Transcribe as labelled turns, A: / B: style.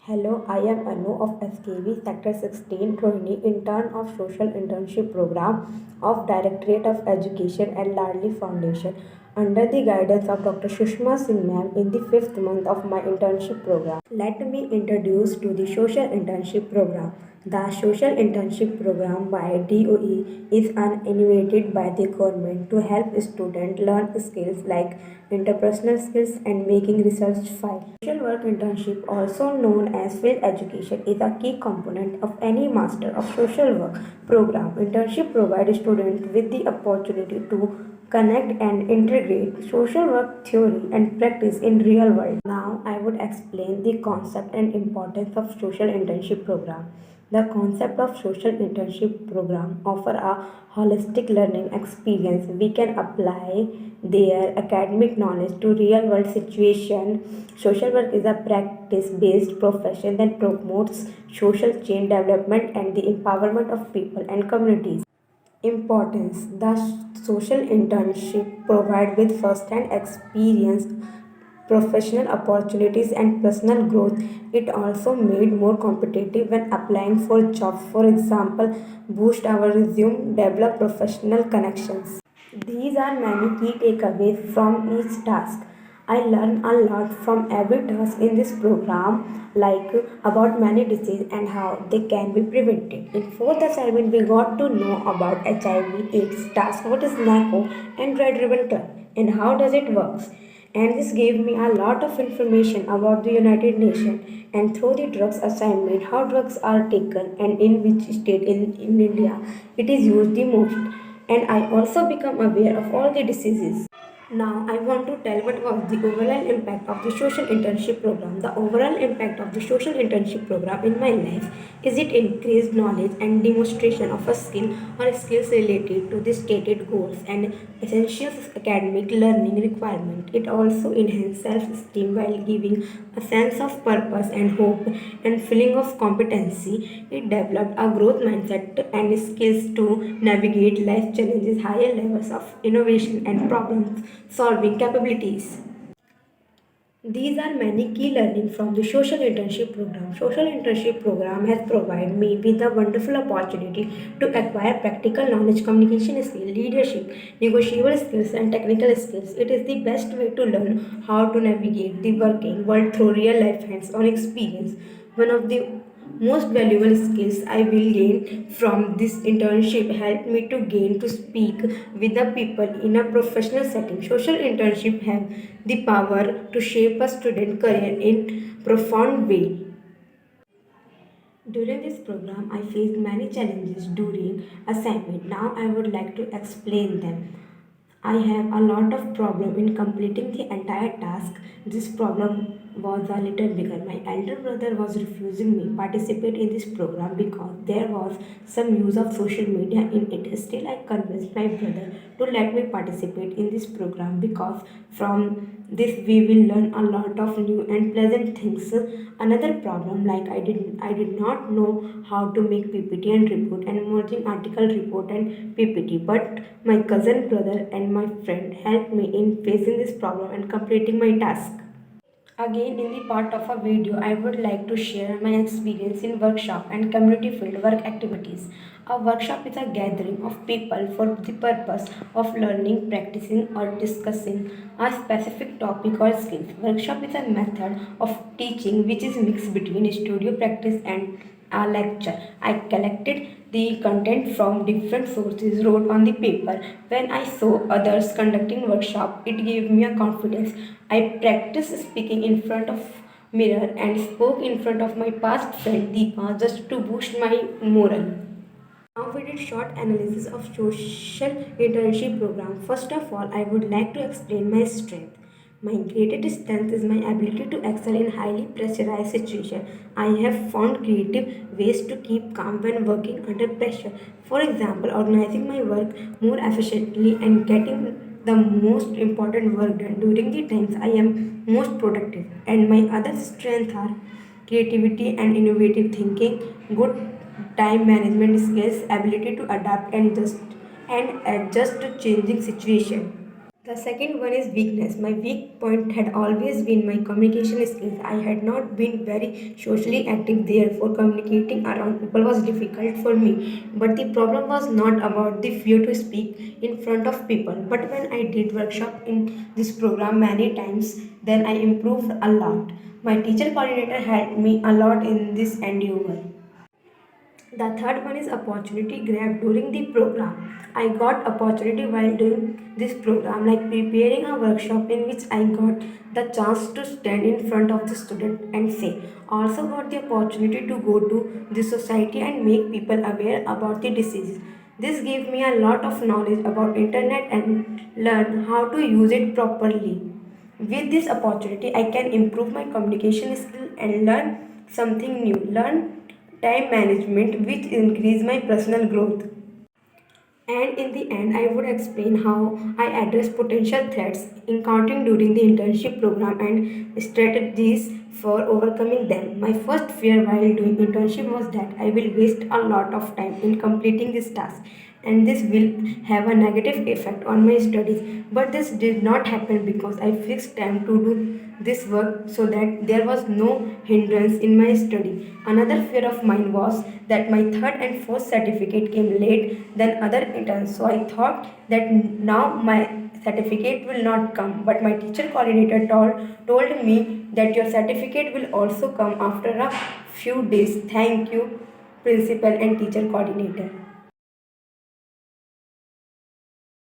A: Hello, I am Anu of SKV Sector 16 Rohini, intern of Social Internship Program of Directorate of Education and Ladli Foundation under the guidance of Dr. Shushma Singh ma'am in the fifth month of my internship program. Let me introduce to the Social Internship Program. The Social Internship Program by DOE is an innovated by the government to help students learn skills like interpersonal skills and making research files. Social work internship, also known as field education, is a key component of any Master of Social Work program. Internship provides students with the opportunity to connect and integrate social work theory and practice in real world. Now I would explain the concept and importance of social internship program. The concept of social internship program offer a holistic learning experience. We can apply their academic knowledge to real world situation. Social work is a practice based profession that promotes social change development and the empowerment of people and communities. Importance: the social internship provide with first-hand experience, professional opportunities and personal growth. It also made more competitive when applying for jobs. For example, boost our resume, develop professional connections. These are many key takeaways from each task. I learn a lot from every task in this program, like about many diseases and how they can be prevented. In fourth assignment, we got to know about HIV/AIDS task, what is NACO and Red Ribbon Club, and how does it works. And this gave me a lot of information about the United Nations and through the drugs assignment, how drugs are taken and in which state in India it is used the most. And I also become aware of all the diseases. Now, I want to tell what was the overall impact of the social internship program. The overall impact of the social internship program in my life is it increased knowledge and demonstration of a skill or skills related to the stated goals and essential academic learning requirement. It also enhanced self-esteem while giving a sense of purpose and hope and feeling of competency. It developed a growth mindset and skills to navigate life challenges, higher levels of innovation and problem solving capabilities. These are many key learning from the social internship program. Social internship program has provided me with a wonderful opportunity to acquire practical knowledge, communication skills, leadership, negotiable skills and technical skills. It is the best way to learn how to navigate the working world through real life hands-on experience. One of the most valuable skills I will gain from this internship helped me to gain to speak with the people in a professional setting. Social internship have the power to shape a student career in profound way. During this program, I faced many challenges during assignment. Now I would like to explain them. I have a lot of problem in completing the entire task. This problem was a little bigger. My elder brother was refusing me participate in this program because there was some use of social media in it. Still, I convinced my brother to let me participate in this program because from this we will learn a lot of new and pleasant things. Another problem, like I did not know how to make PPT and report and merging article report and PPT, but my cousin brother and my friend helped me in facing this problem and completing my task. Again, in the part of a video, I would like to share my experience in workshop and community field work activities. A workshop is a gathering of people for the purpose of learning, practicing, or discussing a specific topic or skills. Workshop is a method of teaching which is mixed between studio practice and a lecture. I collected the content from different sources, wrote on the paper. When I saw others conducting workshop, it gave me a confidence. I practiced speaking in front of mirror and spoke in front of my past friend Deepa just to boost my morale. Now we did short analysis of social internship program. First of all, I would like to explain my strength. My greatest strength is my ability to excel in highly pressurized situations. I have found creative ways to keep calm when working under pressure. For example, organizing my work more efficiently and getting the most important work done during the times I am most productive. And my other strengths are creativity and innovative thinking, good time management skills, ability to adapt and adjust to changing situation. The second one is weakness. My weak point had always been my communication skills. I had not been very socially active, therefore, communicating around people was difficult for me. But the problem was not about the fear to speak in front of people. But when I did workshop in this program many times, then I improved a lot. My teacher coordinator helped me a lot in this endeavor. The third one is opportunity grab during the program. I got opportunity while doing this program, like preparing a workshop in which I got the chance to stand in front of the student and say. Also got the opportunity to go to the society and make people aware about the diseases. This gave me a lot of knowledge about internet and learn how to use it properly. With this opportunity, I can improve my communication skill and learn something new. Learn time management, which increase my personal growth. And in the end, I would explain how I address potential threats encountering during the internship program and strategies for overcoming them. My first fear while doing internship was that I will waste a lot of time in completing this task and this will have a negative effect on my studies. But this did not happen because I fixed time to do this work so that there was no hindrance in my study. Another fear of mine was that my third and fourth certificate came late than other interns. So I thought that now my certificate will not come. But my teacher coordinator told me that your certificate will also come after a few days. Thank you, principal and teacher coordinator.